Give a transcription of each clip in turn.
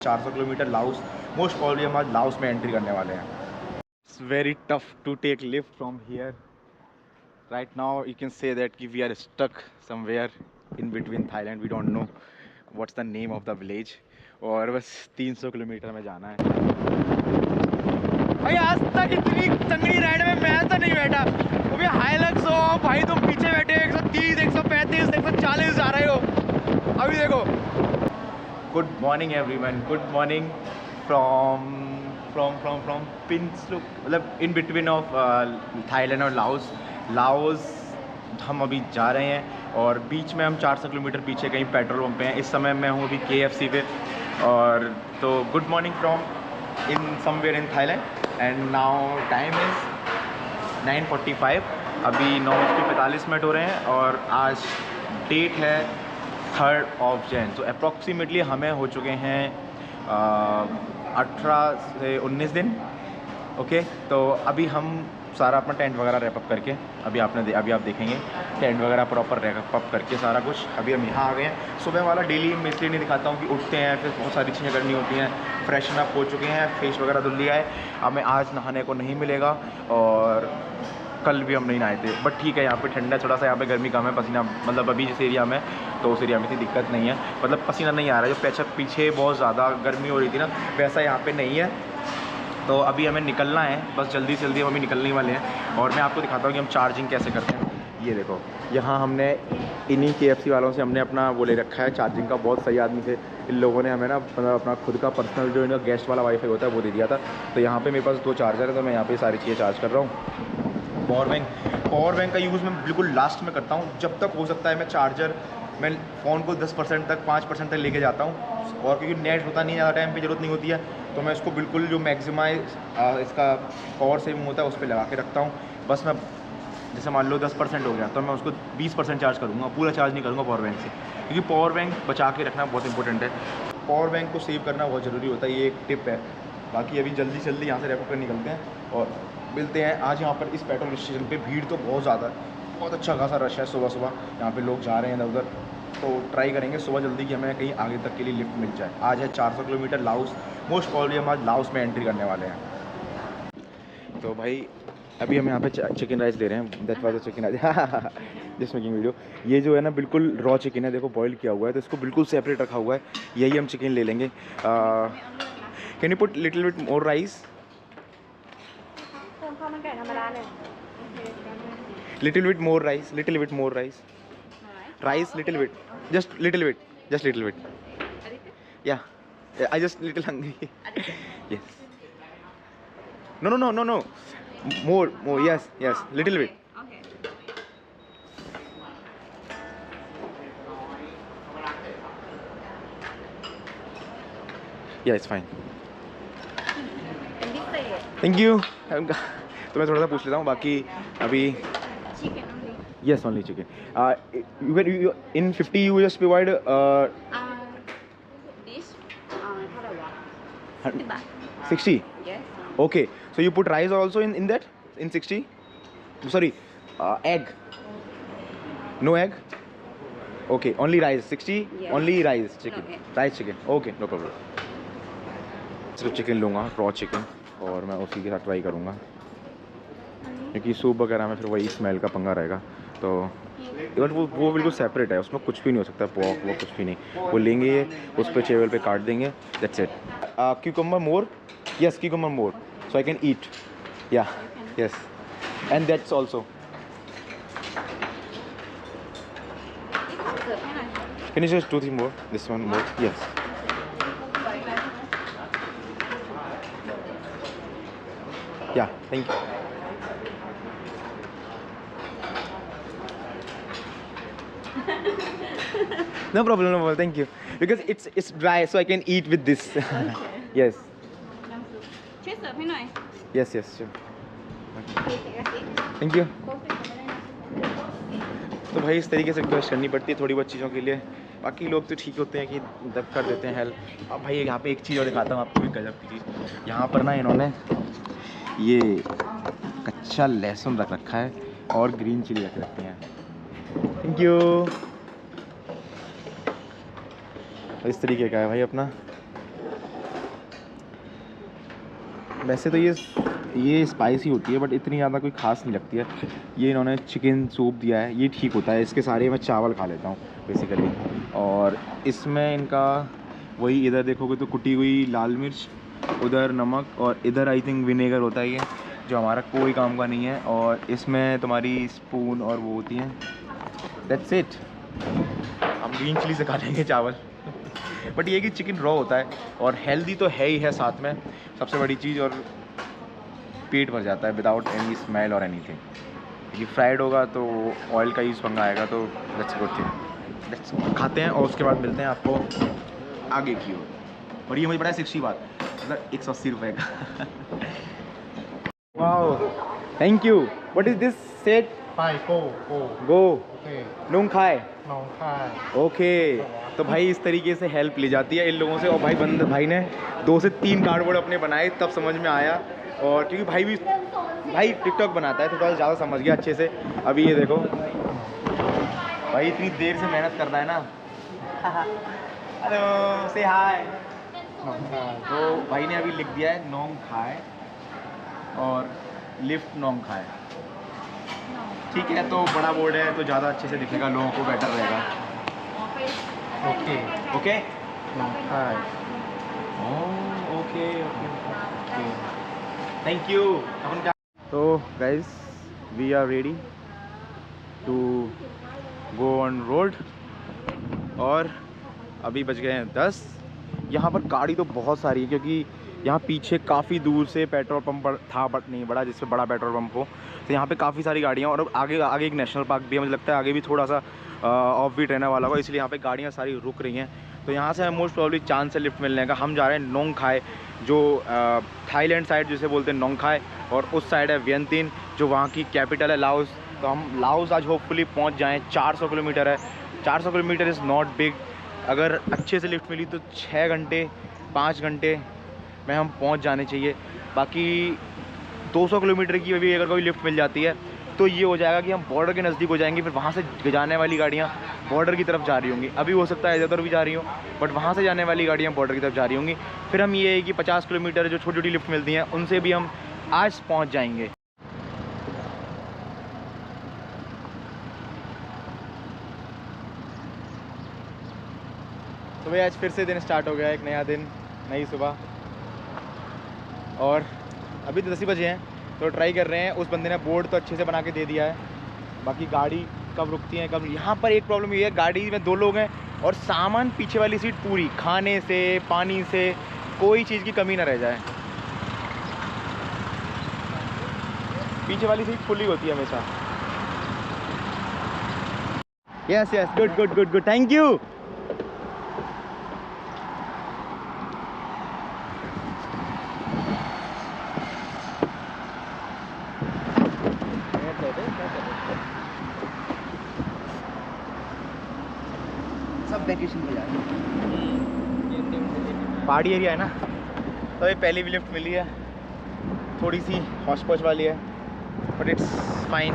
400 kilometre Laos, most probably हम आज Laos में एंट्री करने वाले हैं। It's very tough to take lift from here right now. You can say that कि we are stuck somewhere in between Thailand, we don't know what's the name of the village, और बस 300 kilometre में जाना है। भाई आज तक इतनी तंगड़ी राइड में मैं तो नहीं बैठा, वो भी हाईलक्स हो भाई, तुम पीछे बैठे 130, 135, 140 जा रहे हो। अभी देखो। Good morning everyone, good morning from Phitsanulok, मतलब इन बिटवीन ऑफ थाईलैंड और लाओस हम अभी जा रहे हैं, और बीच में हम 400 किलोमीटर पीछे कहीं पेट्रोल पंप पे हैं। इस समय मैं हूँ अभी KFC पे, और तो good morning from in somewhere in Thailand and now time is 9:45, अभी 9:45 हो रहे हैं, और आज डेट है 3 Jan। तो अप्रॉक्सीमेटली हमें हो चुके हैं 18 से 19 दिन। ओके, तो अभी हम सारा अपना टेंट वगैरह रैपअप करके, अभी आप देखेंगे टेंट वगैरह प्रॉपर रैपअप करके सारा कुछ, अभी हम यहाँ आ गए हैं। सुबह वाला डेली मैं इसलिए नहीं दिखाता हूँ कि उठते हैं फिर बहुत सारी चीज़ें करनी होती हैं। फ्रेशन अप हो चुके हैं, फेस वगैरह धुल लिया है, हमें आज नहाने को नहीं मिलेगा, और कल भी हम नहीं नहाए थे, बट ठीक है यहाँ पे ठंडा थोड़ा सा, यहाँ पे गर्मी कम है, पसीना मतलब अभी जिस एरिया में, तो उस एरिया में इतनी दिक्कत नहीं है, मतलब पसीना नहीं आ रहा है। जो पीछे बहुत ज़्यादा गर्मी हो रही थी ना, वैसा यहाँ पे नहीं है। तो अभी हमें निकलना है, बस जल्दी से जल्दी हम अभी निकलने वाले हैं, और मैं आपको दिखाता हूँ कि हम चार्जिंग कैसे करते हैं। ये देखो, यहाँ हमने इन्हीं KFC वालों से हमने अपना वो ले रखा है चार्जिंग का। बहुत सही आदमी थे इन लोगों ने, हमें ना मतलब अपना खुद का पर्सनल जो इनका गेस्ट वाला वाईफाई होता है वो दे दिया था। तो यहाँ पे मेरे पास 2 चार्जर है, तो मैं यहाँ पे सारी चीज़ें चार्ज कर रहा हूँ। पावर बैंक का यूज़ मैं बिल्कुल लास्ट में करता हूँ, जब तक हो सकता है मैं फ़ोन को 10% तक 5% तक लेके जाता हूँ, और क्योंकि नेट होता नहीं है, ज़्यादा टाइम पे ज़रूरत नहीं होती है, तो मैं इसको बिल्कुल जो मैक्सिमाइज इसका पावर सेविंग होता है उस पर लगा के रखता हूँ। बस मैं जैसे मान लो 10% हो गया, तो मैं उसको 20% चार्ज करूँगा, पूरा चार्ज नहीं करूँगा पावर बैंक से, क्योंकि पावर बैंक बचा के रखना बहुत इंपॉर्टेंट है। पावर बैंक को सेव करना बहुत ज़रूरी होता है, ये एक टिप है। बाकी अभी जल्दी से जल्दी यहाँ से रैप कर निकलते हैं और मिलते हैं। आज यहाँ पर इस पेट्रोल स्टेशन पे भीड़ तो बहुत ज़्यादा है, बहुत अच्छा खासा रश है सुबह सुबह, यहाँ पे लोग जा रहे हैं इधर उधर। तो ट्राई करेंगे सुबह जल्दी कि हमें कहीं आगे तक के लिए लिफ्ट मिल जाए। आज है 400 किलोमीटर लाओस, मोस्ट प्रॉब्ली हम आज लाओस में एंट्री करने वाले हैं। तो भाई अभी हम यहाँ पे चिकन राइस ले रहे हैं, that was the chicken rice just making video. ये जो है ना बिल्कुल रॉ चिकन है, देखो बॉईल किया हुआ है, तो इसको बिल्कुल सेपरेट रखा हुआ है, यही हम चिकन ले लेंगे। Can you put little bit more rice, little bit more rice, little bit more rice, little bit, just little bit, yeah, I just little hungry. Yes, no, more, yes, little bit. Yeah, it's fine, thank you. तो मैं थोड़ा सा पूछ लेता हूँ, बाकी अभी yes only chicken. You in 50 you just provide This 60. Yes. Okay, so you put rice also in that, in 60? Sorry, egg. No egg? Okay, only rice 60. Yes. Only rice chicken. Okay. Rice chicken. Okay, no problem. सिर्फ chicken लूँगा, raw chicken, और मैं उसी के साथ try करूँगा, क्योंकि soup वगैरह में फिर वही स्मेल का पंगा रहेगा। तो बट वो बिल्कुल सेपरेट है, उसमें कुछ भी नहीं हो सकता, पोर्क वो कुछ भी नहीं, वो लेंगे ये उस पर चेवल पे काट देंगे, that's it. Cucumber more, yes cucumber more, so I can eat, yeah yes, and that's also. Can you just 2-3 more, this one more, yes. Yeah thank you. No problem, thank you. Because it's dry, so I can eat with this. Okay. Yes. น้ำซุปช่วยเสิร์ฟให้หน่อย Yes, sure. โอเค Thank you. โค้กเป็นคนไม่ได้นะ तो भाई इस तरीके से request करनी पड़ती है थोड़ी बहुत चीज़ों के लिए। बाकी लोग तो ठीक होते हैं कि दब कर देते हैं हेल्प। अब भाई यहाँ पे एक चीज़ और दिखाता हूँ आपको, भी गजब की चीज़। यहाँ पर ना इन्होंने ये कच्चा लहसुन रख रखा है और ग्रीन चिली रख रखी है। Thank you. इस तरीके का है भाई अपना वैसे तो ये स्पाइसी होती है बट इतनी ज़्यादा कोई खास नहीं लगती है। ये इन्होंने चिकन सूप दिया है, ये ठीक होता है। इसके सारे मैं चावल खा लेता हूँ बेसिकली। और इसमें इनका वही, इधर देखोगे तो कुटी हुई लाल मिर्च, उधर नमक और इधर आई थिंक विनेगर होता है ये, जो हमारा कोई काम का नहीं है। और इसमें तुम्हारी स्पून और वो होती हैं। That's it. हम ग्रीन चिली से खा लेंगे चावल। बट ये कि चिकन रॉ होता है और हेल्दी तो है ही है साथ में, सबसे बड़ी चीज़। और पेट भर जाता है विदाउट एनी स्मेल और एनीथिंग। ये फ्राइड होगा तो ऑयल का यूज़ पंगा आएगा, तो दैट्स गुड थिंग। लेट्स खाते हैं और उसके बाद मिलते हैं आपको आगे की ओर। और ये मुझे पता है 60 बात, मतलब 180 रुपये का। Wow, thank you. What is this set? गो नूंग खाए। ओके, तो भाई इस तरीके से हेल्प ली जाती है इन लोगों से। और भाई ने 2 से 3 कार्डबोर्ड अपने बनाए, तब समझ में आया। और क्योंकि भाई टिकटॉक बनाता है तो थोड़ा ज़्यादा समझ गया अच्छे से। अभी ये देखो भाई इतनी देर से मेहनत कर रहा है ना। हेलो, से हाय। तो भाई ने अभी लिख दिया है नोंग खाए और लिफ्ट नोंग खाए। ठीक है, तो बड़ा बोर्ड है तो ज़्यादा अच्छे से दिखेगा, लोगों को बेटर रहेगा। Okay okay okay okay, thank you. अपन क्या, तो guys we are ready to go on road. और अभी बज गए हैं 10। यहाँ पर गाड़ी तो बहुत सारी है क्योंकि यहाँ पीछे काफ़ी दूर से पेट्रोल पंप था बट नहीं बड़ा, जिससे बड़ा पेट्रोल पंप हो। तो यहाँ पे काफ़ी सारी गाड़ियाँ, और आगे एक नेशनल पार्क भी है। मुझे लगता है आगे भी थोड़ा सा ऑफ बीट रहने वाला होगा, इसलिए यहाँ पे गाड़ियाँ सारी रुक रही हैं। तो यहाँ से मोस्ट प्रॉब्ली चांस है लिफ्ट मिलने का। हम जा रहे हैं नोंग खाए, जो थाईलैंड साइड जिसे बोलते हैं नोंग खाए, और उस साइड है वियंतिन जो वहाँ की कैपिटल है लाओस। तो हम लाओस आज होपफुली पहुँच जाएँ। 400 किलोमीटर है। 400 किलोमीटर इज़ नॉट बिग। अगर अच्छे से लिफ्ट मिली तो 6 घंटे 5 घंटे में हम पहुंच जाने चाहिए। बाकी 200 किलोमीटर की भी अगर कोई लिफ्ट मिल जाती है तो ये हो जाएगा कि हम बॉर्डर के नज़दीक हो जाएंगे। फिर वहाँ से जाने वाली गाड़ियाँ बॉर्डर की तरफ जा रही होंगी। अभी हो सकता है इधर भी जा रही हों, बट वहाँ से जाने वाली गाड़ियाँ बॉर्डर की तरफ जा रही होंगी। फिर हम ये है कि 50 किलोमीटर जो छोटी छोटी लिफ्ट मिलती हैं उनसे भी हम आज पहुँच जाएंगे। तो भाई आज फिर से दिन स्टार्ट हो गया, एक नया दिन, नई सुबह। और अभी तो 10 ही बजे हैं, तो ट्राई कर रहे हैं। उस बंदे ने बोर्ड तो अच्छे से बना के दे दिया है, बाकी गाड़ी कब रुकती है कब। यहाँ पर एक प्रॉब्लम ये है, गाड़ी में 2 लोग हैं और सामान पीछे वाली सीट पूरी, खाने से पानी से कोई चीज़ की कमी ना रह जाए। पीछे वाली सीट फुली होती है हमेशा। Yes yes, good good good good, thank you. सब वैकेशन पे जा रहे हैं, पहाड़ी एरिया है ना। तो ये पहली भी लिफ्ट मिली है, थोड़ी सी हौच पौच वाली है, बट इट्स फाइन।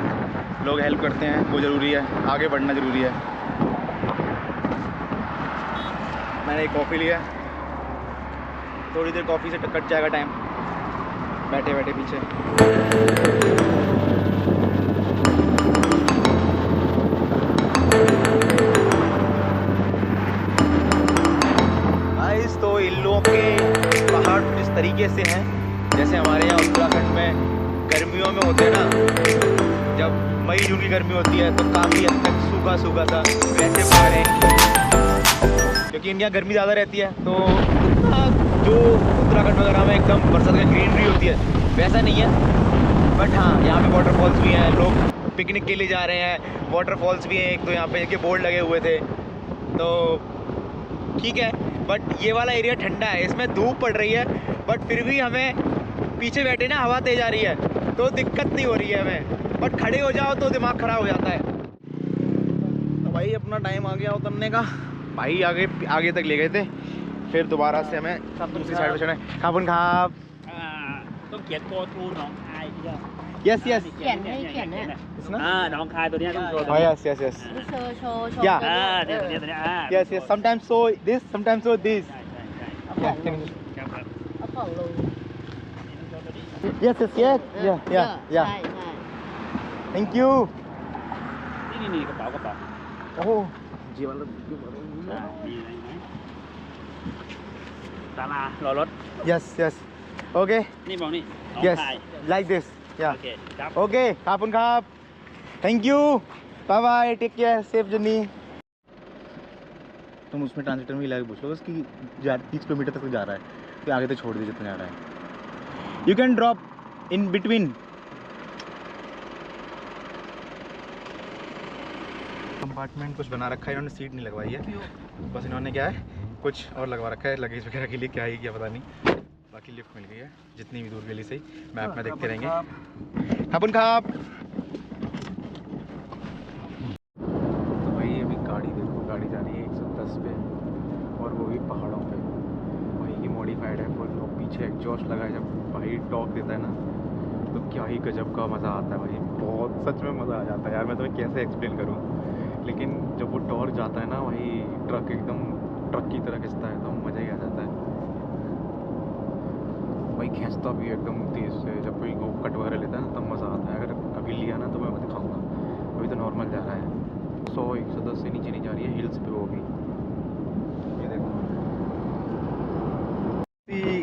लोग हेल्प करते हैं, वो ज़रूरी है, आगे बढ़ना ज़रूरी है। मैंने एक कॉफ़ी लिया, थोड़ी देर कॉफ़ी से कट जाएगा टाइम बैठे बैठे पीछे। तो इन लोगों के पहाड़ इस तरीके से हैं जैसे हमारे यहाँ उत्तराखंड में गर्मियों में होते हैं ना, जब मई जून की गर्मी होती है तो काफ़ी हद तक सूखा सूखा सा वैसे पहाड़ है। क्योंकि इंडिया गर्मी ज़्यादा रहती है तो जो उत्तराखंड वगैरह में एकदम बरसात का ग्रीनरी होती है वैसा नहीं है। बट हाँ, यहाँ पे वाटरफॉल्स भी हैं, लोग पिकनिक के लिए जा रहे हैं। वाटरफॉल्स भी हैं एक, तो यहाँ पे इनके बोर्ड लगे हुए थे, तो ठीक है। बट ये वाला एरिया ठंडा है, इसमें धूप पड़ रही है, बट फिर भी हमें पीछे बैठे ना हवा तेज आ रही है तो दिक्कत नहीं हो रही है हमें। बट खड़े हो जाओ तो दिमाग खराब हो जाता है। तो भाई अपना टाइम आ गया उतरने का। भाई आगे तक ले गए थे, फिर दोबारा से हमें दूसरी साइड पे चढ़े। खाबन खाबต้องเขียนโกทูหนองคายทีเดียว yes yes เขียนให้เขียนเนี่ย หนองคายตัวเนี้ยต้องโชว์ตัว oh นี้ yes yes yes โชว์โชว์ Yeah เนี่ยตัวเนี้ยตัวเนี้ยyes yes sometimes so this sometimes so this ใช่ เอาของลง yeah เอาของลง Yes, yes, yes. Yeah, yeah, ใช่ yeah. ใช่ Thank you. นี่กระเป๋ากระเป๋า Oh, जी वाला ใช่มีอะไรไหมศาลารอรถ Yes, yes. Okay. นี่บอกนี่น้อง Yes. ชาย Like this. โอ Yeah. เคครับ Okay. खापुन khap. Thank you. Bye bye. Take care. Safe journey. तुम उसमें ट्रांजिटर में लगा पूछो उसकी 30 kilometre तक जा रहा है तो आगे तो छोड़ दीजिए जितना जा रहा है you can drop in between compartment कुछ बना रखा है इन्होंने सीट नहीं लगवाई है बस इन्होंने क्या है कुछ और लगवा रखा है लगेज वगैरह के लिए क्या है क्या पता नहीं बाकी लिफ्ट मिल गई है जितनी भी दूर के लिए सही मैप में देखते रहेंगे खापुन खाप तो भाई अभी गाड़ी देखो गाड़ी जा रही है 110 पे और वो भी पहाड़ों पे भाई ये मॉडिफाइड है फुल और पीछे एग्जॉस्ट लगा है जब भाई टॉक देता है ना तो क्या ही गजब का मज़ा आता है भाई बहुत सच में मज़ा आ जाता है यार मैं तुम्हें कैसे एक्सप्लेन करूँ लेकिन जब वो टॉर्क जाता है ना वही ट्रक एकदम ट्रक की तरह खिंचता है तो मज़ा ही आ जाता है भाई खींचता भी एकदम तेज़ से जब कोई वो कट वगैरह लेता है ना तब मज़ा आता है अगर अभी लिया ना तो मैं दिखाऊंगा अभी तो नॉर्मल जा रहा है 100-110 से नीचे नहीं जा रही है हिल्स पे वो भी ये देखो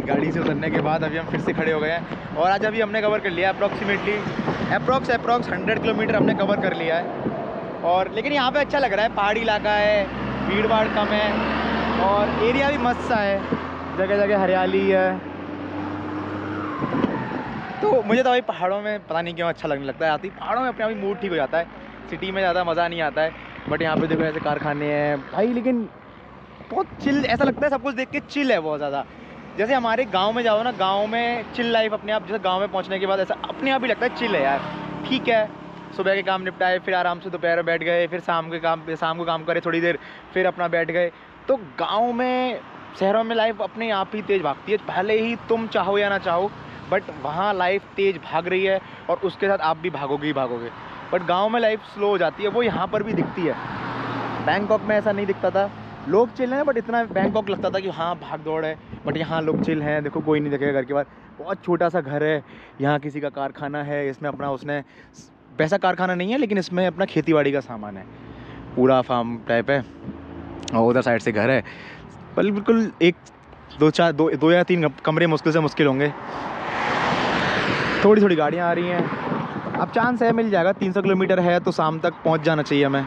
गाड़ी से उतरने के बाद अभी हम फिर से खड़े हो गए हैं और आज अभी हमने कवर कर लिया अप्रॉक्सीमेटली अप्रॉक्स 100 किलोमीटर हमने कवर कर लिया है और लेकिन यहाँ पे अच्छा लग रहा है पहाड़ी इलाका है भीड़ भाड़ कम है और एरिया भी मस्त सा है जगह जगह हरियाली है तो मुझे तो भाई पहाड़ों में पता नहीं क्यों अच्छा लगने लगता है आती पहाड़ों में अपने आप ही मूड ठीक हो जाता है सिटी में ज़्यादा मज़ा नहीं आता है बट यहाँ पे देखो ऐसे कारखाने हैं भाई लेकिन बहुत चिल ऐसा लगता है सब कुछ देख के चिल है बहुत ज़्यादा जैसे हमारे गांव में जाओ ना गांव में चिल लाइफ अपने आप जैसे गांव में पहुंचने के बाद ऐसा अपने आप ही लगता है चिल है यार ठीक है सुबह के काम निपटाए फिर आराम से दोपहर में बैठ गए फिर शाम को काम करे थोड़ी देर फिर अपना बैठ गए तो गाँव में शहरों में लाइफ अपने आप ही तेज़ भागती है भले ही तुम चाहो या ना चाहो बट वहाँ लाइफ तेज़ भाग रही है और उसके साथ आप भी भागोगे ही भागोगे बट गांव में लाइफ स्लो हो जाती है वो यहाँ पर भी दिखती है बैंकॉक में ऐसा नहीं दिखता था लोग चिल हैं बट इतना बैंकॉक लगता था कि हाँ भाग दौड़ है बट यहाँ लोग चिल हैं देखो कोई नहीं देखेगा घर के बाद बहुत छोटा सा घर है यहाँ किसी का कारखाना है इसमें अपना उसने वैसा कारखाना नहीं है लेकिन इसमें अपना खेतीबाड़ी का सामान है पूरा फार्म टाइप है और उधर साइड से घर है पर बिल्कुल दो या तीन कमरे मुश्किल होंगे थोड़ी थोड़ी गाड़ियाँ आ रही हैं अब चांस है मिल जाएगा 300 किलोमीटर है तो शाम तक पहुंच जाना चाहिए हमें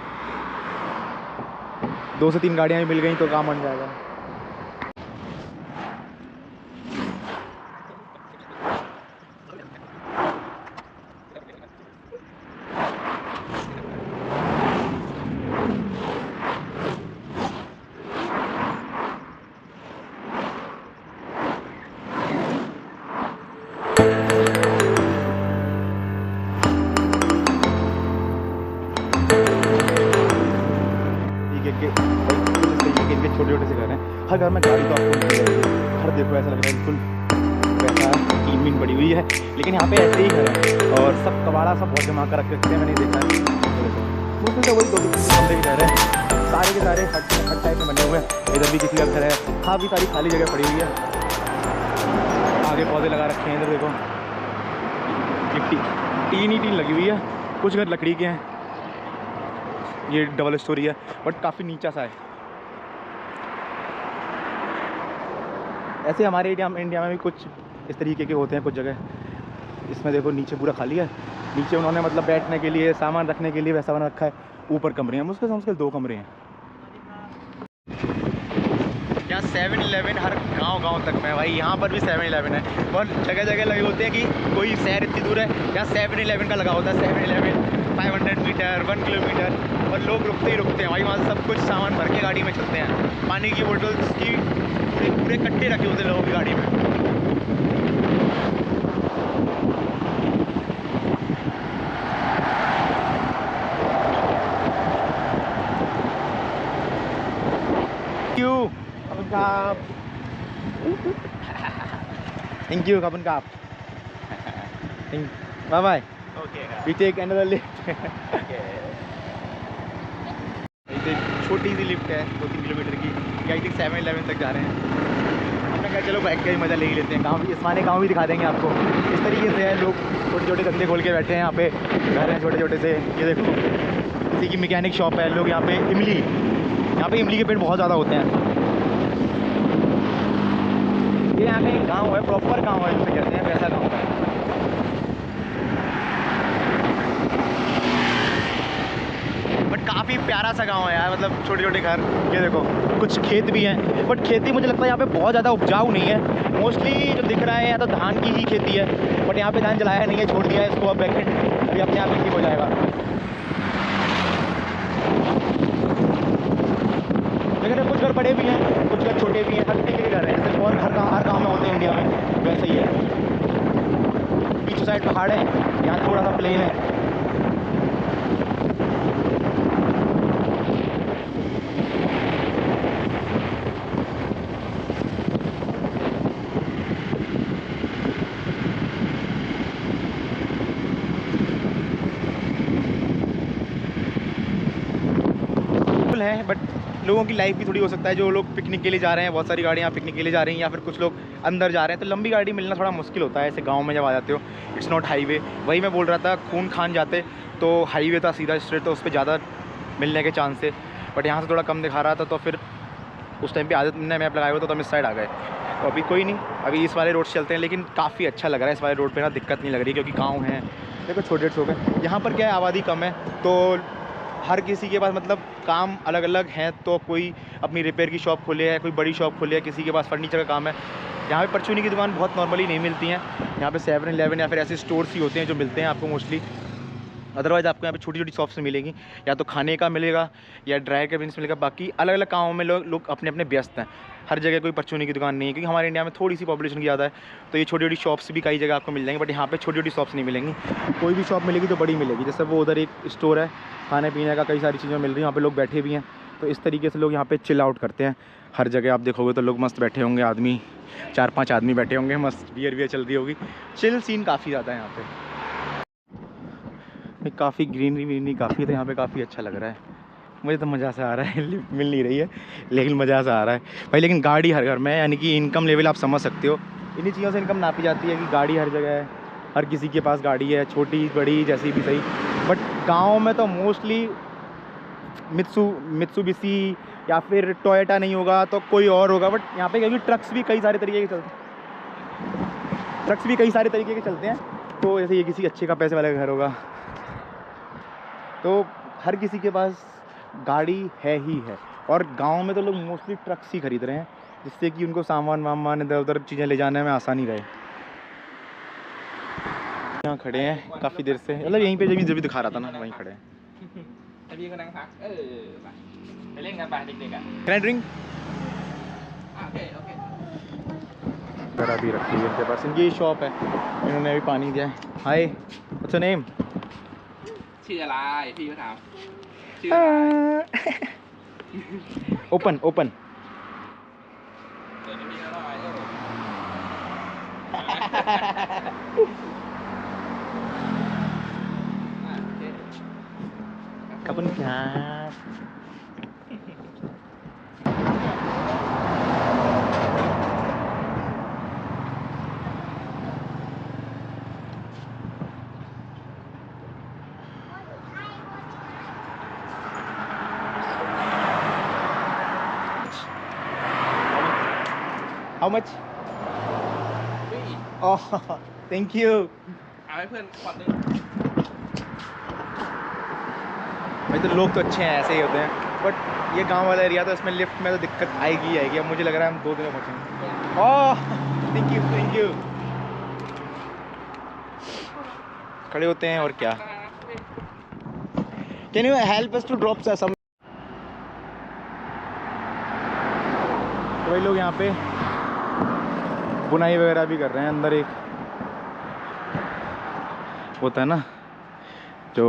2 से 3 गाड़ियाँ भी मिल गई तो काम बन जाएगा छोटे छोटे से घर हैं हर घर में गाड़ी तो आपको मिल जाएगी घर देखो ऐसा लग रहा है बिल्कुल वैसा टीम मीन पड़ी हुई है लेकिन यहाँ पे ऐसे ही घर हैं और सब कबाड़ा सब बहुत जमा कर रखते हैं मैंने देखा है मुश्किल से वही 2 कमरे के घर हैं सारे के सारे हट टाइप में बने हुए हैं इधर भी किसी का घर है काफ़ी सारी खाली जगह पड़ी हुई है आगे पौधे लगा रखे हैं इधर देखो टीन ही टीन लगी हुई है कुछ घर लकड़ी के हैं ये डबल स्टोरी है बट काफ़ी नीचा सा है ऐसे हमारे इंडिया में भी कुछ इस तरीके के होते हैं कुछ जगह इसमें देखो नीचे पूरा खाली है नीचे उन्होंने मतलब बैठने के लिए सामान रखने के लिए वैसा बना रखा है ऊपर कमरे हैं मुश्किल 2 कमरे हैं यहाँ 7-Eleven हर गांव तक में भाई यहाँ पर भी 7-Eleven है और जगह जगह लगे होते हैं कि कोई शहर इतनी दूर है यहाँ 7-Eleven का लगा होता है 7-Eleven 500 मीटर 1 किलोमीटर और लोग रुकते ही रुकते हैं भाई वहाँ सब कुछ सामान भर के गाड़ी में चलते हैं पानी की बोतल्स की पूरे कट्टे रखे होते लोगों की गाड़ी में Thank you, Kapun Kap. Bye bye. Okay. We take another lift. छोटी सी लिफ्ट है 2-3 किलोमीटर की आई थिंक 7-Eleven तक जा रहे हैं हमने कहा चलो बाइक का ही मज़ा ले ही लेते हैं। गाँव भी, इस्माने गाँव भी दिखा देंगे आपको। इस तरीके से है, लोग छोटे छोटे धंधे खोल के बैठे हैं यहाँ पे, घर हैं छोटे छोटे से। ये देखो किसी की मैकेनिक शॉप है, लोग यहाँ पे इमली, यहाँ पे इमली के पेड़ बहुत ज़्यादा होते हैं। ये यहाँ पे एक गाँव है, प्रॉपर गाँव है जिसे कहते हैं, वैसा गाँव है। बट काफ़ी प्यारा सा गांव है यार, मतलब छोटे छोटे घर, ये देखो कुछ खेत भी हैं। बट खेती मुझे लगता है यहाँ पे बहुत ज़्यादा उपजाऊ नहीं है। मोस्टली जो दिख रहा है या तो धान की ही खेती है, बट यहाँ पे धान जलाया नहीं है, छोड़ दिया है इसको। अब बैकेट अभी अपने आप ठीक हो जाएगा। लेकिन कुछ घर बड़े भी हैं, कुछ घर छोटे भी हैं, हर तरीके के घर हैं, जैसे और हर गाँव में होते हैं इंडिया में, वैसे ही है। पीछे साइड पहाड़ है, यहाँ थोड़ा सा प्लेन है। है बट लोगों की लाइफ भी थोड़ी हो सकता है। जो लोग पिकनिक के लिए जा रहे हैं, बहुत सारी गाड़ियाँ पिकनिक के लिए जा रही हैं, या फिर कुछ लोग अंदर जा रहे हैं, तो लंबी गाड़ी मिलना थोड़ा मुश्किल होता है ऐसे गांव में जब आ जाते हो। It's not highway. वही मैं बोल रहा था, खून खान जाते तो हाईवे था सीधा स्ट्रेट, तो उस पर ज़्यादा मिलने के चांस थे। बट यहाँ से थोड़ा कम दिखा रहा था, तो फिर उस टाइम पर आदत मैंने मैप लगाया हुआ था, तो हम इस साइड आ गए। तो अभी कोई नहीं, अभी इस वाले रोड से चलते हैं। लेकिन काफ़ी अच्छा लग रहा है इस वाले रोड पर ना, दिक्कत नहीं लग रही, क्योंकि गाँव हैं, देखो छोटे छोटे। यहाँ पर क्या है, आबादी कम है, तो हर किसी के पास मतलब काम अलग अलग हैं। तो कोई अपनी रिपेयर की शॉप खोले है, कोई बड़ी शॉप खोले है, किसी के पास फर्नीचर का काम है। यहाँ पे परचूनी की दुकान बहुत नॉर्मली नहीं मिलती हैं। यहाँ पे 7-11 या फिर ऐसे स्टोर्स ही होते हैं जो मिलते हैं आपको मोस्टली। अदरवाइज़ आपको यहाँ पे छोटी छोटी शॉप्स मिलेंगी, या तो खाने का मिलेगा या ड्राई का बिजनेस मिलेगा। बाकी अलग अलग कामों में लोग अपने अपने व्यस्त हैं। हर जगह कोई परचूनी की दुकान नहीं है, क्योंकि हमारे इंडिया में थोड़ी सी पॉपुलेशन ज़्यादा है, तो ये छोटी छोटी शॉप्स भी कई जगह आपको मिल जाएंगी। बट यहाँ पे छोटी छोटी शॉप्स नहीं मिलेंगी। कोई भी शॉप मिलेगी तो बड़ी मिलेगी। जैसे वो उधर एक स्टोर है, खाने पीने का कई सारी चीज़ें मिल रही हैं, यहाँ पे लोग बैठे भी हैं। तो इस तरीके से लोग यहाँ पे चिल आउट करते हैं। हर जगह आप देखोगे तो लोग मस्त बैठे होंगे, आदमी 4-5 आदमी बैठे होंगे, मस्त बियर चल रही होगी। चिल सीन काफ़ी ज़्यादा है यहाँ पे। काफ़ी ग्रीनरी काफ़ी है, तो यहाँ पे काफ़ी अच्छा लग रहा है। मुझे तो मज़ा सा आ रहा है। लिफ्ट मिल नहीं रही है, लेकिन मज़ा सा आ रहा है भाई। लेकिन गाड़ी हर घर में है, यानी कि इनकम लेवल आप समझ सकते हो। इन्हीं चीज़ों से इनकम नापी जाती है कि गाड़ी हर जगह है, हर किसी के पास गाड़ी है, छोटी बड़ी जैसी भी सही। बट गाँव में तो मोस्टली मित्सुबिशी या फिर टोयोटा नहीं होगा तो कोई और होगा। बट यहाँ पे क्योंकि ट्रक्स भी कई सारे तरीके के चलते हैं, तो जैसे ये किसी अच्छे का पैसे वाले का घर होगा, तो हर किसी के पास गाड़ी है ही है। और गांव में तो लोग मोस्टली ट्रक्स ही खरीद रहे हैं, जिससे कि उनको सामान वामान इधर उधर चीज़ें ले जाने में आसानी रहे। यहाँ खड़े हैं काफ़ी देर से, मतलब यहीं पे जब भी दिखा रहा था ना, वहीं खड़े हैं। ड्रिंक भी रखी है इनके पास, इनकी शॉप है, इन्होंने अभी पानी दिया है। Hi, what's your name? ชื่ออะไรพี่ก็ถามชื่อ open เดี๋ยวนี้ก็ได้ขอบคุณครับ How much? Oh, thank you. เอาให้เพื่อนขวดนึง भाई तो लोग तो अच्छे हैं, ऐसे ही होते हैं। बट ये गांव वाला एरिया, तो इसमें लिफ्ट में तो दिक्कत आएगी ही आएगी। अब मुझे लग रहा है हम 2 दिन में पहुँचेंगे। Oh, thank you. खड़े होते हैं और क्या। Can you help us to drop some. तो भाई लोग यहाँ पे बुनाई वगैरह भी कर रहे हैं। अंदर एक होता है ना जो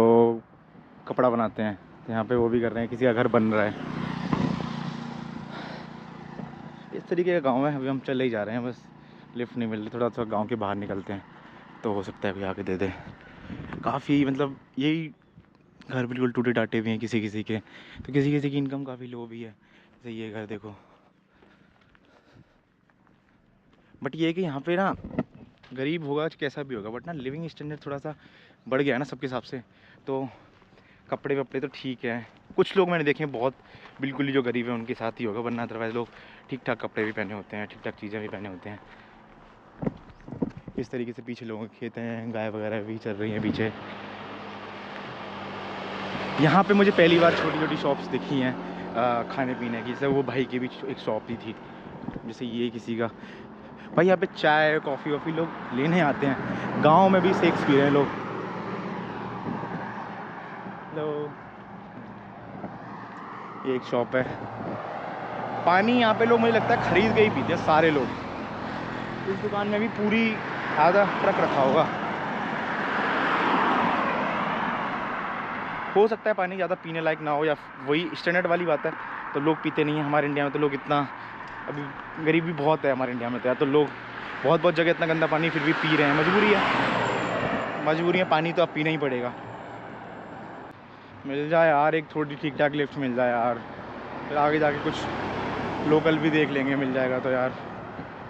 कपड़ा बनाते हैं, तो यहाँ पे वो भी कर रहे हैं, किसी का घर बन रहा है। इस तरीके का गांव है। अभी हम चले ही जा रहे हैं, बस लिफ्ट नहीं मिल रही। थोड़ा गांव के बाहर निकलते हैं तो हो सकता है अभी आके दे दे। काफ़ी मतलब यही घर बिल्कुल टूटे टाटे भी हैं किसी किसी के, तो किसी किसी की इनकम काफ़ी लो भी है। जैसे ये घर देखो, बट ये है कि यहाँ पे ना गरीब होगा कैसा भी होगा, बट ना लिविंग स्टैंडर्ड थोड़ा सा बढ़ गया है ना सबके हिसाब से। तो कपड़े वपड़े तो ठीक है, कुछ लोग मैंने देखे हैं बहुत बिल्कुल ही जो गरीब है उनके साथ ही होगा, वरना अदरवाइज लोग ठीक ठाक कपड़े भी पहने होते हैं, ठीक ठाक चीज़ें भी पहने होते हैं। इस तरीके से पीछे लोगों के खेत हैं, गाय वगैरह भी चल रही हैं पीछे। यहाँ पे मुझे पहली बार छोटी छोटी शॉप्स दिखी हैं खाने पीने की। जैसे वो भाई की भी एक शॉप भी थी, जैसे ये किसी का भाई यहाँ पे चाय कॉफ़ी वॉफ़ी लोग लेने आते हैं। गांव में भी सेक्स पी रहे हैं लोग। हेलो, ये एक शॉप है। पानी यहाँ पे लोग मुझे लगता है ख़रीद के ही पीते हैं सारे लोग। इस दुकान में भी पूरी आधा ट्रक रखा होगा। हो सकता है पानी ज़्यादा पीने लायक ना हो, या वही स्टैंडर्ड वाली बात है तो लोग पीते नहीं हैं। हमारे इंडिया में तो लोग इतना, अभी गरीबी बहुत है हमारे इंडिया में तो यार, तो लोग बहुत जगह इतना गंदा पानी फिर भी पी रहे हैं। मजबूरी है, पानी तो अब पीना ही पड़ेगा। मिल जाए यार एक थोड़ी ठीक ठाक लिफ्ट मिल जाए यार, फिर आगे जाके कुछ लोकल भी देख लेंगे, मिल जाएगा तो यार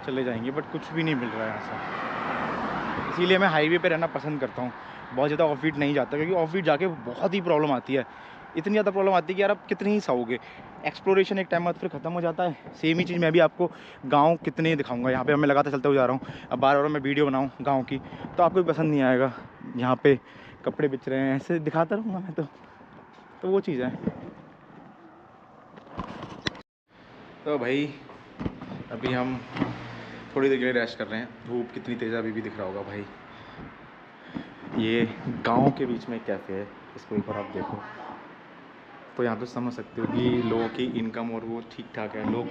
चले जाएंगे। बट कुछ भी नहीं मिल रहा है यहाँ से, इसीलिए मैं हाईवे पे रहना पसंद करता हूँ। बहुत ज़्यादा ऑफ बीट नहीं जाता, क्योंकि ऑफ बीट जाके बहुत ही प्रॉब्लम आती है। इतनी ज़्यादा प्रॉब्लम आती है कि यार आप कितने ही सहोगे। एक्सप्लोरेशन एक टाइम बाद फिर ख़त्म हो जाता है। सेम ही चीज़ मैं भी आपको गांव कितने दिखाऊंगा। यहाँ पे मैं लगातार चलते हुए जा रहा हूँ, अब बार मैं वीडियो बनाऊँ गांव की तो आपको भी पसंद नहीं आएगा। यहाँ पे कपड़े बिच रहे हैं, ऐसे दिखाता रहूँगा मैं तो वो चीज़ है। तो भाई अभी हम थोड़ी देर के लिए रेस्ट कर रहे हैं। धूप कितनी तेज़ है अभी भी दिख रहा होगा भाई। ये गांव के बीच में कैफ़े है, इसको एक बार आप देखो तो यहाँ पे समझ सकते हो कि लोगों की इनकम और वो ठीक ठाक है। लोग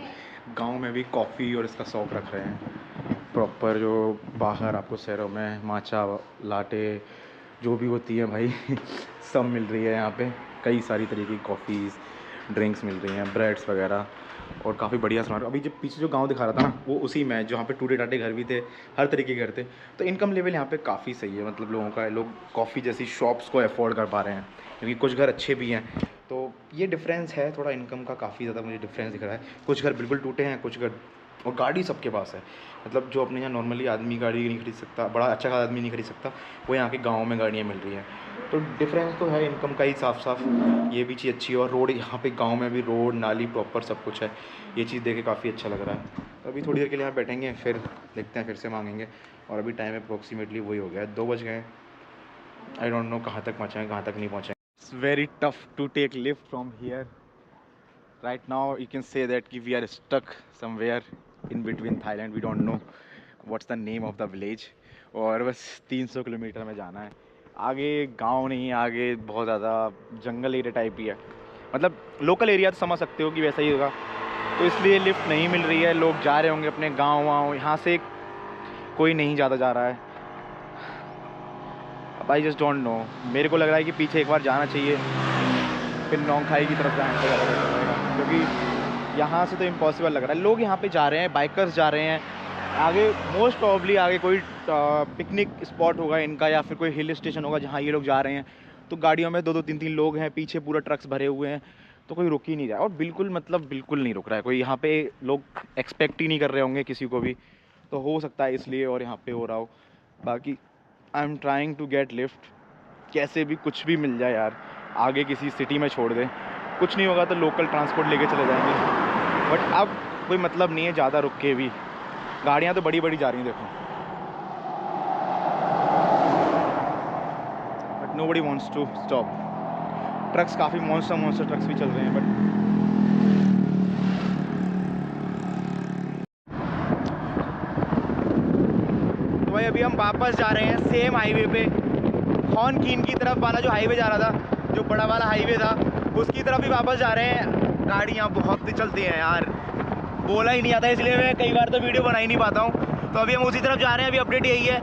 गांव में भी कॉफ़ी और इसका शौक़ रख रहे हैं प्रॉपर। जो बाहर आपको शहरों में माचा लाटे जो भी होती है भाई सब मिल रही है यहाँ पे। कई सारी तरीके की कॉफ़ीज़ ड्रिंक्स मिल रही हैं, ब्रेड्स वगैरह, और काफ़ी बढ़िया सामान। अभी जब पीछे जो गांव दिखा रहा था ना, वो उसी में जहाँ पे टूटे टाटे घर भी थे, हर तरीके के घर थे। तो इनकम लेवल यहाँ पे काफ़ी सही है, मतलब लोगों का, लोग कॉफ़ी जैसी शॉप्स को अफोर्ड कर पा रहे हैं, क्योंकि कुछ घर अच्छे भी हैं। तो ये डिफरेंस है थोड़ा इनकम का, काफ़ी ज़्यादा मुझे डिफरेंस दिख रहा है। कुछ घर बिल्कुल टूटे हैं, कुछ घर, और गाड़ी सबके पास है। मतलब जो अपने यहाँ नॉर्मली आदमी गाड़ी नहीं खरीद सकता, बड़ा अच्छा खासा आदमी नहीं खरीद सकता, वो यहाँ के गाँव में गाड़ियाँ मिल रही हैं। तो डिफरेंस तो है इनकम का ही साफ। ये भी चीज़ अच्छी है, और रोड यहाँ पे गांव में भी रोड नाली प्रॉपर सब कुछ है। ये चीज़ देख के काफ़ी अच्छा लग रहा है। तो अभी थोड़ी देर के लिए यहाँ बैठेंगे, फिर देखते हैं, फिर से मांगेंगे। और अभी टाइम अप्रोक्सीमेटली वही हो गया है, 2 बज गए। आई डोंट नो कहाँ तक पहुँचाएँ कहाँ तक नहीं पहुँचाएँ। It's very tough to take lift from here right now. You can say that कि we are stuck somewhere in between Thailand. We don't know what's the name of the village. और बस 300 kilometre में जाना है। आगे गांव नहीं, आगे बहुत ज़्यादा जंगल एरिया टाइप ही है। मतलब लोकल एरिया तो समझ सकते हो कि वैसा ही होगा। तो इसलिए लिफ्ट नहीं मिल रही है, लोग जा रहे होंगे अपने गाँव। यहाँ से कोई नहीं ज़्यादा जा रहा है। अब आई जस्ट डोंट नो, मेरे को लग रहा है कि पीछे एक बार जाना चाहिए, फिर नौखाई की तरफ जाना पड़ेगा, क्योंकि यहाँ से तो इम्पॉसिबल लग रहा है। लोग यहाँ पे जा रहे हैं, बाइकर्स जा रहे हैं। आगे मोस्ट प्रॉब्ली आगे कोई पिकनिक स्पॉट होगा इनका, या फिर कोई हिल स्टेशन होगा जहाँ ये लोग जा रहे हैं। तो गाड़ियों में 2-2 3-3 लोग हैं, पीछे पूरा ट्रक्स भरे हुए हैं, तो कोई रुक ही नहीं रहा है। और बिल्कुल मतलब बिल्कुल नहीं रुक रहा है कोई। यहाँ पे लोग एक्सपेक्ट ही नहीं कर रहे होंगे किसी को भी, तो हो सकता है इसलिए और यहाँ पे हो रहा हो। बाकी I am trying to get lift, कैसे भी कुछ भी मिल जाए यार, आगे किसी सिटी में छोड़ दे। कुछ नहीं होगा तो लोकल ट्रांसपोर्ट लेके चले जाएंगे, बट अब कोई मतलब नहीं है ज़्यादा रुक के भी। गाड़ियाँ तो बड़ी बड़ी जा रही हैं देखो, but nobody wants to stop. Trucks काफ़ी मॉन्स्टर ट्रक्स भी चल रहे हैं, बट तो भाई अभी हम वापस जा रहे हैं सेम हाईवे पे। खॉन कीन की तरफ वाला जो हाईवे जा रहा था, जो बड़ा वाला हाईवे था, उसकी तरफ भी वापस जा रहे हैं। गाड़ियाँ बहुत चलती हैं यार, बोला ही नहीं आता, इसलिए मैं कई बार तो वीडियो बना ही नहीं पाता हूँ। तो अभी हम उसी तरफ जा रहे हैं। अभी अपडेट यही है,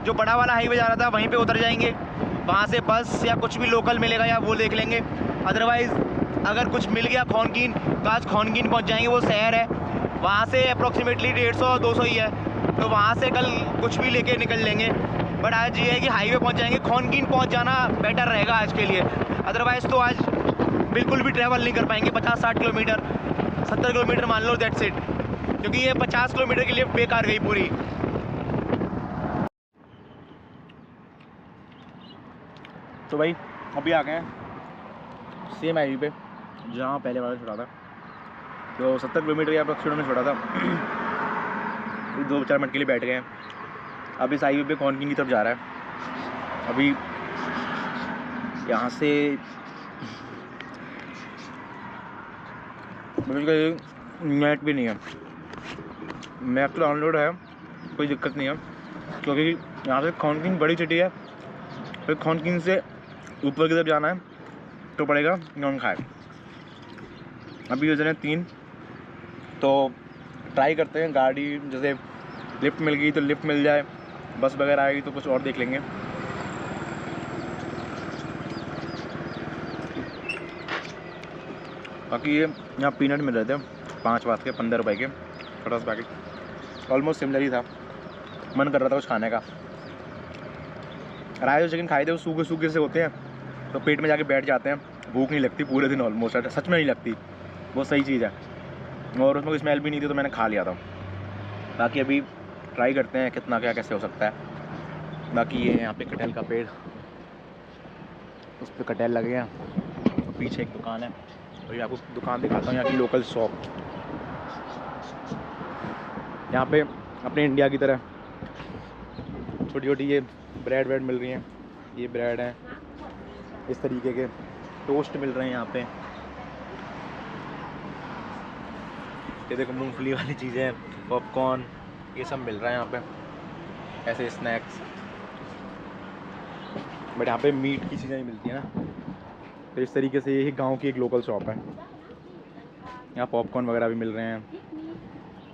जो बड़ा वाला हाईवे जा रहा था वहीं पे उतर जाएंगे, वहाँ से बस या कुछ भी लोकल मिलेगा या वो देख लेंगे। अदरवाइज़ अगर कुछ मिल गया खॉनकीन, तो आज खॉनकीन पहुँच जाएंगे। वो शहर है, वहाँ से अप्रॉक्सीमेटली 150-200 ही है, तो वहाँ से कल कुछ भी लेके निकल लेंगे। बट आज ये है कि हाईवे पहुँच जाएंगे। खॉनकीन पहुँच जाना बेटर रहेगा आज के लिए, अदरवाइज़ तो आज बिल्कुल भी ट्रैवल नहीं कर पाएंगे। 50-60 किलोमीटर, 70 किलोमीटर मान लो, दैट्स इट। क्योंकि ये 50 किलोमीटर की लिफ्ट बेकार गई पूरी। तो भाई अभी आ गए हैं सेम हाईवे पे जहाँ पहले वाला छोड़ा था। तो 70 किलोमीटर या अप्रोक्सीमेट में छोड़ा था। 2-4 मिनट के लिए बैठ गए हैं। अब इस हाईवे पे कॉन्किंग की तरफ जा रहा है। अभी यहाँ से नेट भी नहीं है, मैप तो डाउनलोड है, कोई दिक्कत नहीं है, क्योंकि यहाँ से कॉन्किंग बड़ी सिटी है। फिर कॉन्किंग से ऊपर की तरफ जाना है तो पड़ेगा नोंगखाई। अभी यूजर हैं 3, तो ट्राई करते हैं गाड़ी, जैसे लिफ्ट मिल गई तो लिफ्ट मिल जाए, बस वगैरह आएगी तो कुछ और देख लेंगे। बाकी ये यहाँ पीनट मिल रहे थे 5 बात के 15 रुपए के, छोटा सा पैकेट, ऑलमोस्ट सिमिलर ही था। मन कर रहा था कुछ खाने का। राय जो चिकन खाए थे वो सूखे सूखे से होते हैं, तो पेट में जाके बैठ जाते हैं, भूख नहीं लगती पूरे दिन ऑलमोस्ट, सच में नहीं लगती, बहुत सही चीज़ है। और उसमें कोई स्मेल भी नहीं थी तो मैंने खा लिया था। बाकी अभी ट्राई करते हैं कितना क्या कैसे हो सकता है। बाकी ये यहाँ पे कटहल का पेड़, उस पर कटहल लगे हैं, पीछे एक दुकान है, और ये आपको दुकान दिखाता हूँ, यहाँ की लोकल शॉप। यहाँ पे अपने इंडिया की तरह छोटी छोटी ये ब्रेड वेड मिल रही हैं, ये ब्रेड हैं, इस तरीके के टोस्ट मिल रहे हैं यहाँ पे। ये देखो मूंगफली वाली चीज़ें, पॉपकॉर्न, ये सब मिल रहा है यहाँ पे, ऐसे स्नैक्स। बट यहाँ पे मीट की चीज़ें नहीं मिलती है ना, तो इस तरीके से यही गांव की एक लोकल शॉप है। यहाँ पॉपकॉर्न वगैरह भी मिल रहे हैं,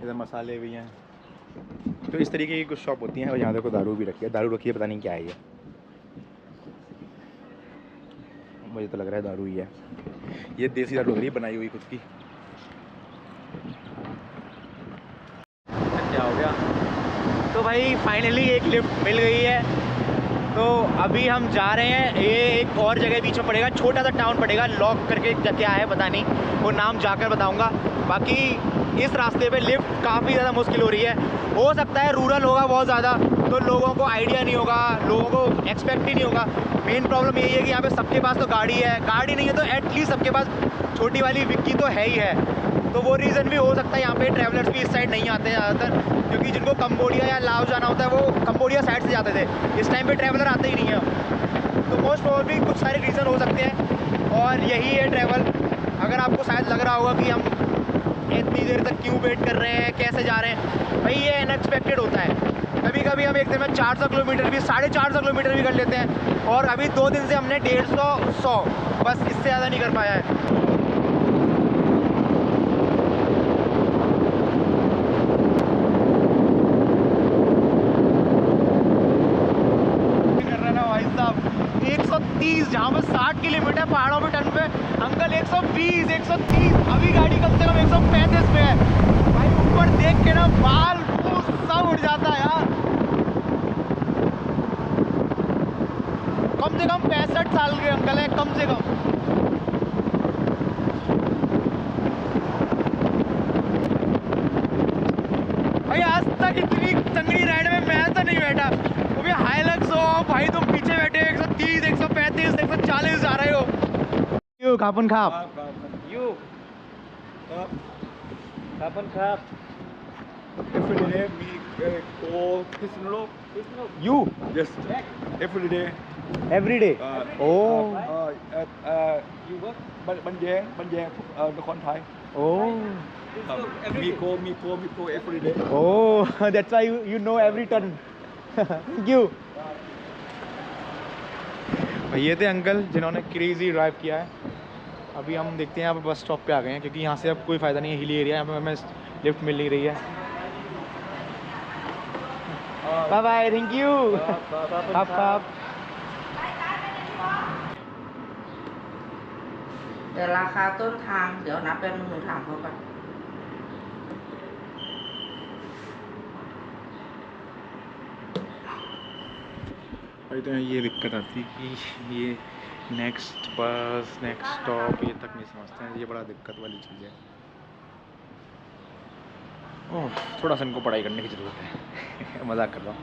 इधर मसाले भी हैं, तो इस तरीके की कुछ शॉप होती हैं। और यहाँ देखो दारू भी रखी है, दारू रखी है, पता नहीं क्या है ये, मुझे तो लग रहा है दारू ही है। ये देसी दारू लग रही है, बनाई हुई खुद की। क्या हो गया? तो भाई फाइनली एक लिफ्ट मिल गई है, तो अभी हम जा रहे हैं। ये एक और जगह बीच में पड़ेगा, छोटा सा टाउन पड़ेगा, लॉक करके क्या है पता नहीं, वो नाम जाकर बताऊंगा। बाकी इस रास्ते पे लिफ्ट काफ़ी ज़्यादा मुश्किल हो रही है। हो सकता है रूरल होगा बहुत ज़्यादा, तो लोगों को आइडिया नहीं होगा, लोगों को एक्सपेक्ट ही नहीं होगा। मेन प्रॉब्लम यही है कि यहाँ पे सबके पास तो गाड़ी है, गाड़ी नहीं है तो एटलीस्ट सबके पास छोटी वाली विक्की तो है ही है। तो वो रीज़न भी हो सकता है यहाँ पे ट्रैवलर्स भी इस साइड नहीं आते हैं ज़्यादातर, क्योंकि जिनको कंबोडिया या लाओस जाना होता है वो कंबोडिया साइड से जाते थे। इस टाइम पे ट्रैवलर आते ही नहीं है, तो मोस्ट प्रोबेबली कुछ सारे रीज़न हो सकते हैं, और यही है ट्रैवल। अगर आपको शायद लग रहा होगा कि हम इतनी देर तक क्यों वेट कर रहे हैं, कैसे जा रहे हैं, भाई ये अनएक्सपेक्टेड होता है। कभी कभी हम एक दिन में 400 किलोमीटर भी, 450 किलोमीटर भी कर लेते हैं, और अभी 2 दिन से हमने 150, 100, बस इससे ज़्यादा नहीं कर पाया है। जहाँ पर 60 किलोमीटर पहाड़ों पे टन पे, अंकल 120, 130, अभी गाड़ी कम से कम 135 पे है। भाई ऊपर देख के ना बाल सब उड़ जाता है यार। कम से कम 65 साल के अंकल है, कम से कम। भाई आज तक इतनी तंगड़ी राइड में मैं तो नहीं बैठा, वो भी हाइलक्स हो। भाई तुम पीछे बैठे 130, 135, 140 जा रहे हो। यू खापन खाप, You Kapan Cup Every day we go Pisnulog. You Yes, every day. Every day. Oh You work? Ban Giang, Nakhon Thai. Oh We go every day. Oh that's why you know every turn. Thank you. ये थे uncle जिन्होंने crazy drive किया है। अभी हम देखते हैं यहाँ पे बस स्टॉप पे आ गए हैं, क्योंकि यहाँ से अब कोई फ़ायदा नहीं है, हिली एरिया, यहाँ पे हमें लिफ्ट मिल नहीं रही है। Bye bye, thank you. आप เดี๋ยวราคาต้นทางเดี๋ยวนับแป๊บนึงหนูถามเขาก่อน अभी तो ये दिक्कत आती है कि ये नेक्स्ट बस, नेक्स्ट स्टॉप ये तक नहीं समझते हैं, ये बड़ा दिक्कत वाली चीज़ है। थोड़ा सा इनको पढ़ाई करने की ज़रूरत है। मजाक कर रहा हूँ।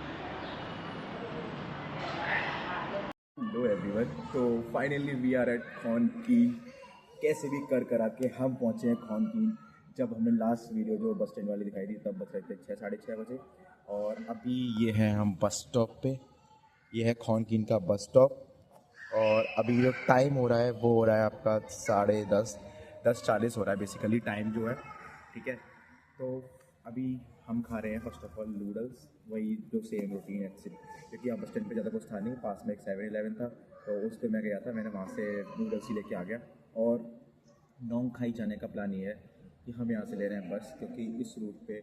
हेलो एवरीवन, तो finally we are eight Khan कीन। कैसे भी कर करा के हम पहुँचे हैं खॉन कीन। जब हमने लास्ट वीडियो जो बस स्टैंड वाली दिखाई थी तब बज रहे थे 6 साढ़े 6 बजे, और अभी ये है हम बस स्टॉप पे। ये है खॉन कीन का बस स्टॉप, और अभी जो टाइम हो रहा है वो हो रहा है आपका 10:40 हो रहा है बेसिकली टाइम जो है, ठीक है। तो अभी हम खा रहे हैं फर्स्ट ऑफ ऑल नूडल्स, वही जो सेम रूटीन है, क्योंकि यहाँ बस स्टैंड पे ज़्यादा कुछ था नहीं। पास में एक 7-Eleven था, तो उस पर मैं गया था, मैंने वहाँ से नूडल्स ही लेके आ गया। और नोंगखाई जाने का प्लान ये है कि हम यहाँ से ले रहे हैं बस, क्योंकि इस रूट पे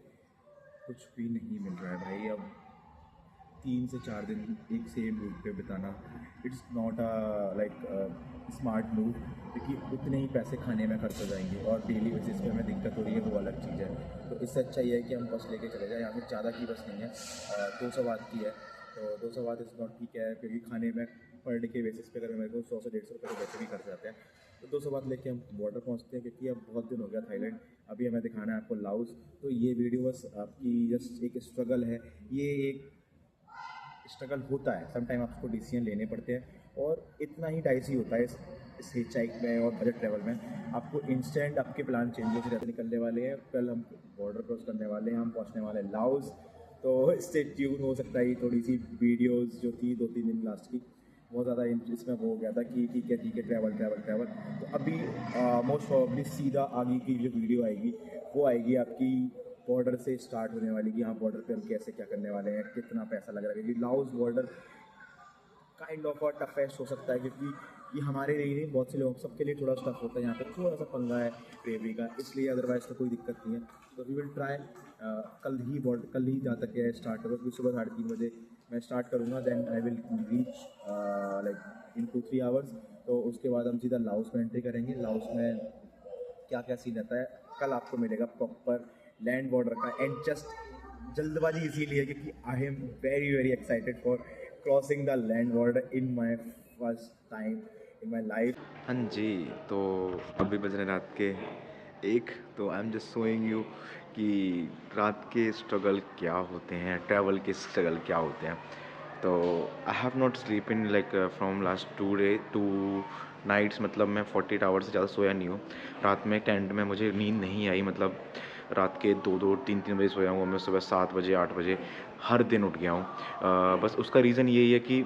कुछ भी नहीं मिल रहा है भाई। अब 3 से 4 दिन एक सेम रूट पे बिताना, it's not like smart move, क्योंकि उतने ही पैसे खाने में खर्च हो जाएंगे और डेली बेसिस पे हमें दिक्कत हो रही है, वो अलग चीज़ है। तो इससे अच्छा ये है कि हम बस लेके चले जाएँ। यहाँ पे ज़्यादा की बस नहीं है, 200 वाट की है, तो 200 वाट इज़ नॉट ठीक है, क्योंकि खाने में पर डे के बेसिस पे अगर मेरे को 100 से 150 रुपये तो वैसे भी खर्च जाते हैं। तो 200 वाट लेके हम बॉर्डर पहुँचते हैं, क्योंकि अब बहुत दिन हो गया थाईलैंड। अभी हमें दिखाना है आपको लाओस। तो ये वीडियो बस आपकी जस्ट एक स्ट्रगल है, ये एक स्ट्रगल होता है, समटाइम आपको डिसीजन लेने पड़ते हैं, और इतना ही डाइसी होता है इस हिचहाइक में और बजट ट्रैवल में। आपको इंस्टेंट आपके प्लान चेंज हो जाते निकलने वाले हैं। कल हम बॉर्डर क्रॉस करने वाले हैं, हम पहुंचने वाले हैं लाओस। तो स्टे ट्यून, हो सकता है थोड़ी सी वीडियोस जो थी 2-3 दिन लास्ट की, बहुत ज़्यादा इसमें वो हो गया था कि ठीक है ट्रैवल। तो अभी मोस्ट प्रॉब्ली सीधा आगे की जो वीडियो आएगी वो आएगी आपकी बॉर्डर से स्टार्ट होने वाली, कि हाँ बॉर्डर पे हम कैसे क्या करने वाले हैं, कितना पैसा लग रहा है। क्योंकि Laos border kind of a toughest हो सकता है, क्योंकि ये हमारे लिए नहीं, बहुत से लोग सबके लिए थोड़ा टफ होता है। यहाँ पे थोड़ा सा पंगा है ब्रेवरी का, इसलिए अदरवाइज तो कोई दिक्कत नहीं है। तो वी विल ट्राई। कल ही जहाँ तक है स्टार्ट होगा, क्योंकि सुबह 3:30 बजे मैं स्टार्ट करूँगा, then I will reach like in 2-3 hours. तो उसके बाद हम सीधा लाओस में एंट्री करेंगे। लाओस में क्या क्या सीन रहता है कल आपको मिलेगा प्रॉपर लैंड बॉर्डर का। एंड जस्ट जल्दबाजी इसीलिए क्योंकि I am very excited for crossing the land border in my first time in my life. हाँ जी, तो अभी बज रहे रात के 1। तो I am just showing you कि रात के स्ट्रगल क्या होते हैं, ट्रैवल के स्ट्रगल क्या होते हैं। तो I have not sleep in like from last 2 nights, मतलब मैं 48 आवर्स से ज़्यादा सोया नहीं हूँ। रात में टेंट में मुझे नींद नहीं आई, मतलब रात के 2-3 बजे सोया हूँ। मैं सुबह 7 बजे 8 बजे हर दिन उठ गया हूँ। बस उसका रीज़न यही है कि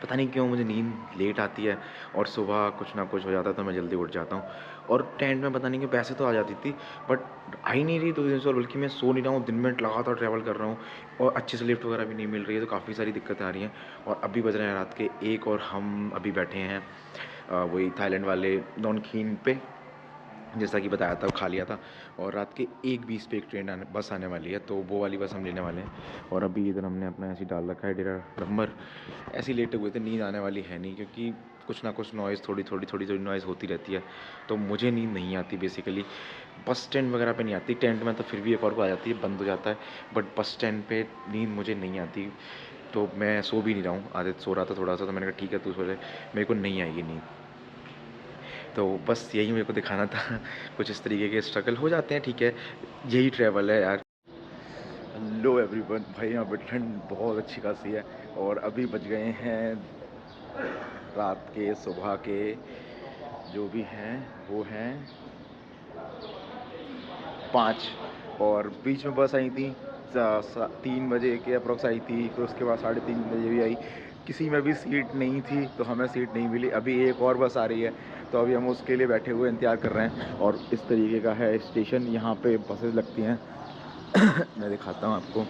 पता नहीं क्यों मुझे नींद लेट आती है, और सुबह कुछ ना कुछ हो जाता है तो मैं जल्दी उठ जाता हूँ। और टेंट में पता नहीं कि पैसे तो आ जाती थी, बट आई नहीं रही 2 दिन से, और बल्कि मैं सो नहीं रहा हूँ, दिन में लगातार ट्रैवल कर रहा हूँ, और अच्छे से लिफ्ट वगैरह भी नहीं मिल रही है, तो काफ़ी सारी दिक्कतें आ रही हैं। और अभी बज रहे हैं रात के 1, और हम अभी बैठे हैं वही थाईलैंड वाले नोंगखीन पे, जैसा कि बताया था, वो खा लिया था। और रात के 1:20 पे एक बस आने वाली है, तो वो वाली बस हम लेने वाले हैं। और अभी इधर हमने अपना ऐसे डाल रखा है डेरा नंबर, ऐसे ही लेटे हुए थे। नींद आने वाली है नहीं, क्योंकि कुछ ना कुछ नॉइज़ थोड़ी नॉइज़ होती रहती है, तो मुझे नींद नहीं आती बेसिकली। बस स्टैंड वगैरह पे नहीं आती, टेंट में तो फिर भी एक और को आ जाती है, बंद हो जाता है, बट बस स्टैंड पे नींद मुझे नहीं आती। तो मैं सो भी नहीं रहा हूँ, आदित्य सो रहा था थोड़ा सा, तो मैंने कहा ठीक है तू सो ले, मेरे को नहीं आएगी नींद। तो बस यही मेरे को दिखाना था। कुछ इस तरीके के स्ट्रगल हो जाते हैं, ठीक है, यही ट्रैवल है यार। हेलो एवरीवन, भाई यहाँ पे ठंड बहुत अच्छी खासी है, और अभी बज गए हैं रात के सुबह के जो भी हैं वो हैं 5। और बीच में बस आई थी 3 बजे के अप्रॉक्स आई थी, फिर उसके बाद 3:30 बजे भी आई। किसी में भी सीट नहीं थी, तो हमें सीट नहीं मिली। अभी एक और बस आ रही है, तो अभी हम उसके लिए बैठे हुए इंतज़ार कर रहे हैं। और इस तरीके का है स्टेशन, यहाँ पे बसेस लगती हैं। मैं दिखाता हूँ आपको।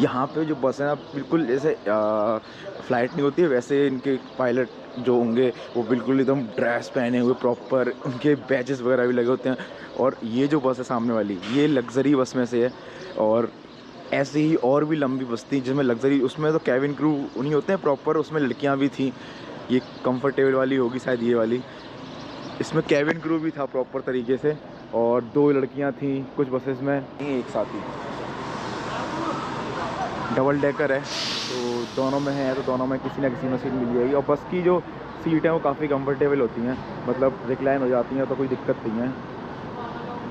यहाँ पे जो बस है ना, बिल्कुल जैसे फ़्लाइट नहीं होती है वैसे इनके पायलट जो होंगे वो बिल्कुल एकदम ड्रेस पहने हुए प्रॉपर, उनके बैजेस वगैरह भी लगे होते हैं। और ये जो बस है सामने वाली, ये लग्जरी बस में से है। और ऐसे ही और भी लंबी बस थी जिसमें लग्जरी, उसमें तो कैबिन क्रू नहीं होते हैं प्रॉपर, उसमें लड़कियां भी थी। ये कंफर्टेबल वाली होगी शायद, ये वाली, इसमें कैबिन क्रू भी था प्रॉपर तरीके से, और 2 लड़कियां थी कुछ बसेस में, एक साथ ही। डबल डेकर है, तो दोनों में है, तो दोनों में किसी ना किसी में सीट मिल जाएगी। और बस की जो सीट है वो काफ़ी कंफर्टेबल होती हैं, मतलब रिक्लाइन हो जाती हैं, तो कोई दिक्कत नहीं है।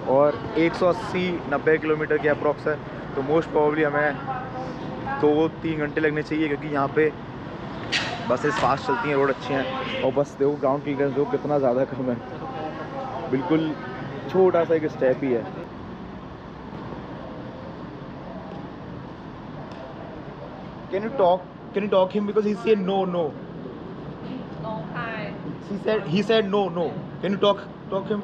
और 180-90 किलोमीटर के अप्रॉक्स है, तो मोस्ट प्रॉब्ली हमें 2-3 घंटे लगने चाहिए, क्योंकि यहाँ पे बसेस फास्ट चलती हैं, रोड अच्छे हैं। और बस देखो ग्राउंड क्लियरेंस जो कितना ज़्यादा कम है, बिल्कुल छोटा सा एक स्टेप ही है। Can you talk him because he said no. He said no. Can you talk him?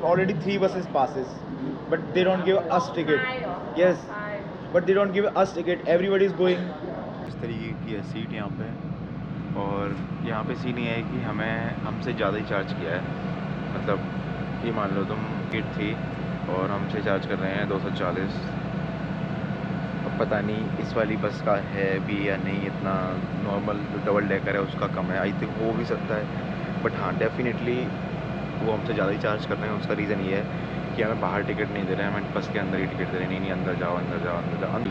Already 3 buses passes, but they don't give us ticket. Yes, but they don't give us ticket. Everybody is going. इस तरीके की है seat यहाँ पे, और यहाँ पे scene ये है कि हमसे ज़्यादा ही चार्ज किया है। मतलब ये मान लो तुम टिकट थी और हमसे चार्ज कर रहे हैं 240। अब पता नहीं इस वाली बस का है भी या नहीं, इतना नॉर्मल जो डबल डेकर है उसका कम है, आई थिंक हो भी सकता है। बट हाँ, डेफिनेटली वो हमसे ज़्यादा ही चार्ज कर रहे हैं। उसका रीज़न ये है कि हमें बाहर टिकट नहीं दे रहे हैं, हमें बस के अंदर ही टिकट दे रहे हैं। नहीं अंदर जाओ।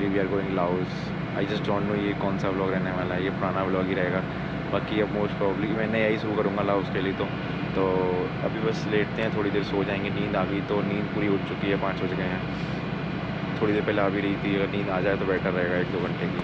We are going Laos. I just don't know ये कौन सा व्लॉग रहने वाला है, ये पुराना व्लॉग ही रहेगा। बाकी अब मोस्ट प्रॉब्ली मैं यही शुरू करूँगा लाओस के लिए। तो अभी बस लेटते हैं, थोड़ी देर सो जाएंगे। नींद आ गई तो नींद पूरी उठ चुकी है, 5 बज गए हैं। थोड़ी देर पहले आ भी रही थी, अगर नींद आ जाए तो बेटर रहेगा 1-2 घंटे की।